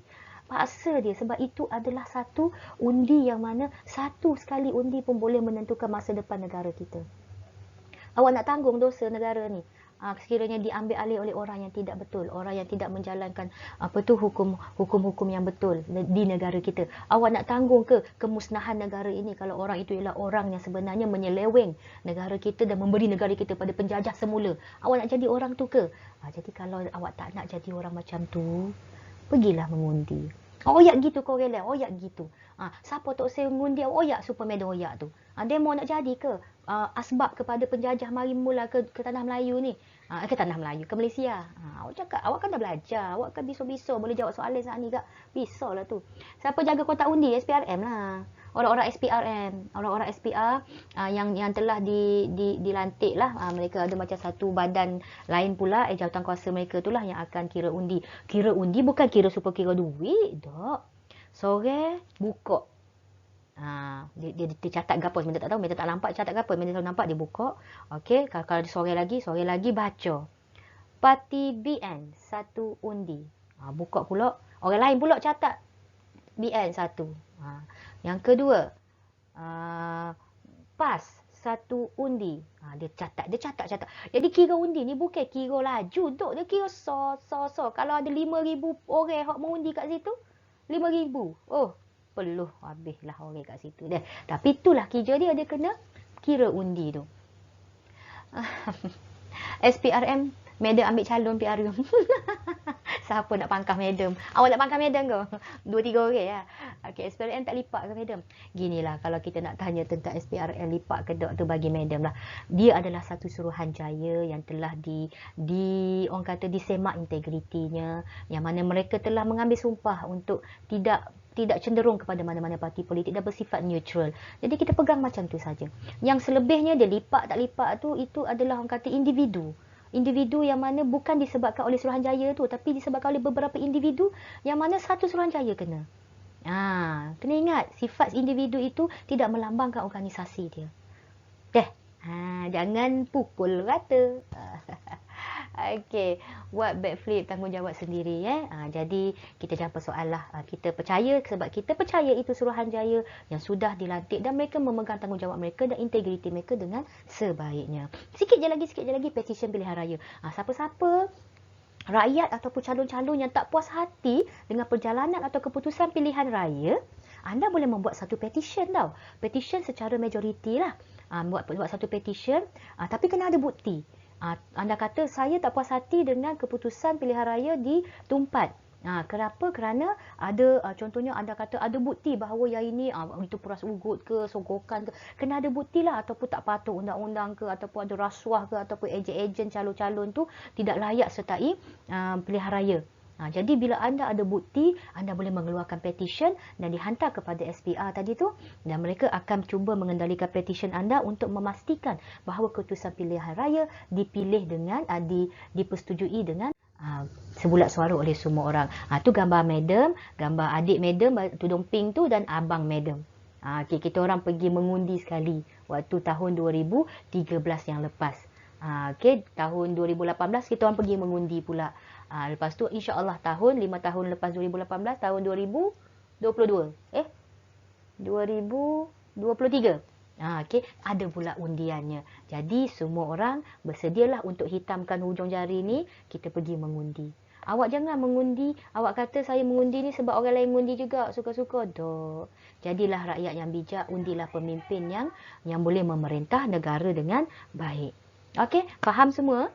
Paksa dia. Sebab itu adalah satu undi yang mana satu sekali undi pun boleh menentukan masa depan negara kita. Awak nak tanggung dosa negara ni. Sekiranya diambil alih oleh orang yang tidak betul, orang yang tidak menjalankan hukum-hukum yang betul di negara kita. Awak nak tanggung ke kemusnahan negara ini kalau orang itu ialah orang yang sebenarnya menyeleweng negara kita dan memberi negara kita pada penjajah semula. Awak nak jadi orang tu ke? Jadi kalau awak tak nak jadi orang macam tu, pergilah mengundi. Oyak gitu kau rela, oyak gitu. Siapa tak saya mengundi, oyak super medan oyak tu. Demo nak jadi ke? Asbab kepada penjajah mari mula ke tanah Melayu ni. Ke tanah Melayu, ke Malaysia. Awak cakap, awak kan dah belajar. Awak kan biso-biso boleh jawab soalan saat ni kak. Biso lah tu. Siapa jaga kotak undi? SPRM lah. Orang-orang SPRM, orang-orang SPR yang telah dilantik lah. Mereka ada macam satu badan lain pula, jawatan kuasa mereka itulah yang akan kira undi. Kira undi bukan kira super kira duit, tak. Sore buka. Dia catat gapo, minta tak tahu, minta tak nampak catat gapo, minta tak nampak dia buka. Okey, kalau sore lagi baca. Parti BN satu undi. Buka pula. Orang lain pula catat BN satu. Yang kedua, PAS satu undi. Dia catat. Jadi kira undi ni bukan kira laju duk, dia kira so. Kalau ada 5,000 orang hok mengundi kat situ, 5,000. Oh, peluh habislah orang kat situ dah. Tapi itulah kerja dia kena kira undi tu. SPRM, madam ambil calon PRU. Siapa nak pangkah madam? Awak nak pangkah madam ke? 2-3 orang ya. Okey, SPRM tak lipat ke madam? Ginilah kalau kita nak tanya tentang SPRM lipat ke tak tu bagi madam lah. Dia adalah satu suruhanjaya yang telah orang kata disemak integritinya, yang mana mereka telah mengambil sumpah untuk tidak cenderung kepada mana-mana parti politik dan bersifat neutral. Jadi kita pegang macam tu saja. Yang selebihnya dia lipat tak lipat tu, itu adalah orang kata individu. Individu yang mana bukan disebabkan oleh Suruhanjaya tu, tapi disebabkan oleh beberapa individu yang mana satu Suruhanjaya kena. Kena ingat, sifat individu itu tidak melambangkan organisasi dia. Jangan pukul rata. Okey, buat backflip tanggungjawab sendiri Jadi kita jangan persoal lah. Kita percaya sebab kita percaya itu Suruhanjaya yang sudah dilantik dan mereka memegang tanggungjawab mereka dan integriti mereka dengan sebaiknya. Sikit je lagi petisi pilihan raya. Siapa-siapa rakyat ataupun calon-calon yang tak puas hati dengan perjalanan atau keputusan pilihan raya, anda boleh membuat satu petition tau. Petition secara majoriti lah. Buat satu petition, tapi kena ada bukti. Anda kata saya tak puas hati dengan keputusan pilihan raya di Tumpat. Kenapa? Kerana ada contohnya anda kata ada bukti bahawa yang ini itu peras ugut ke, sogokan ke. Kena ada bukti lah, ataupun tak patuh undang-undang ke, ataupun ada rasuah ke, ataupun ejen-ejen calon-calon tu tidak layak sertai pilihan raya. Jadi bila anda ada bukti, anda boleh mengeluarkan petition dan dihantar kepada SPR tadi tu, dan mereka akan cuba mengendalikan petition anda untuk memastikan bahawa keputusan pilihan raya dipilih dengan dipersetujui dengan sebulat suara oleh semua orang. Tu gambar madam, gambar adik madam tudung pink tu dan abang madam. Kita orang pergi mengundi sekali waktu tahun 2013 yang lepas. Tahun 2018 kita orang pergi mengundi pula. Lepas tu insya-Allah 5 tahun lepas 2018, tahun 2022. 2023. Okey, ada pula undiannya. Jadi semua orang bersedialah untuk hitamkan hujung jari ni, kita pergi mengundi. Awak jangan mengundi, awak kata saya mengundi ni sebab orang lain mengundi juga, suka-suka. Tak. Jadilah rakyat yang bijak, undilah pemimpin yang boleh memerintah negara dengan baik. Okey, faham semua?